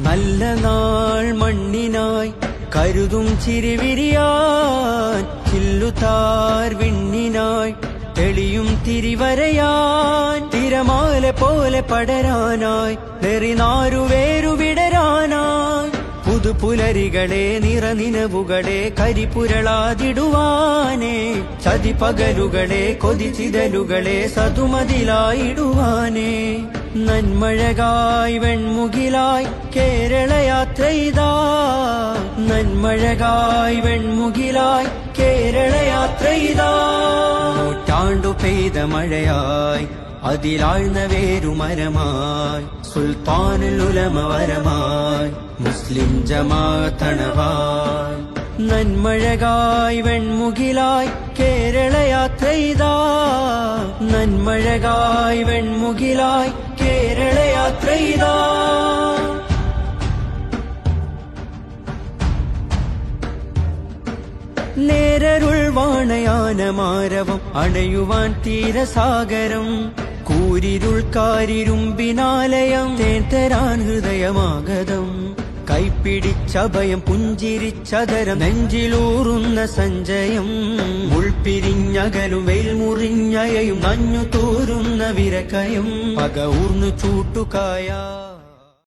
നല്ല നാൾ മണ്ണിനായി കരുതും ചിരിവിരിയാൻ, ചില്ലുതാർ വിണ്ണിനായി തെളിയും തിരിവരയാൻ, തിരമാല പോലെ പടരാനായി നെറിനാരുവേരു വിടരാനായി, പുതുപുലരികളെ നിറനിനവുകളെ കരിപുരളാതിടുവാനേ, ചതിപകലുകളെ കൊതിച്ചിതലുകളെ സതുമതിലായിടുവാനേ, നന്മഴകായി വെൺമുകിലായി കേരളയാത്രയിതാ, നന്മഴകായി വെൺമുകിലായി കേരളയാത്രയിതാ, നൂറ്റാണ്ടു പെയ്ത മഴയായി അതിലാഴ്ന്ന വേരുമരമായി, സുൽത്താനുൽ ഉലമ വരമായി മുസ്ലിം ജമാഅത്തണവായി, നന്മഴകായി വെൺമുകിലായി കേരളയാത്രയിതാ, നന്മഴകായി വെൺമുകിലായി കേരളയാത്രയിതാ. നേരരുൾ വാണയാനമാരവം അണയുവാൻ തീരസാഗരം, കൂരിരുൾ കാരിരുമ്പിനാലയം തേൻ ഹൃദയമാഗതം, കൈപ്പിടിച്ചഭയം പുഞ്ചിരിച്ചതരം നെഞ്ചിലൂറുന്ന സഞ്ചയം, മുൾപിരിഞ്ഞകലും വെയിൽ മുറിഞ്ഞയയും നഞ്ഞു തോരുന്ന വിരക്കയും പക ഊർന്നു ചൂട്ടുകായ.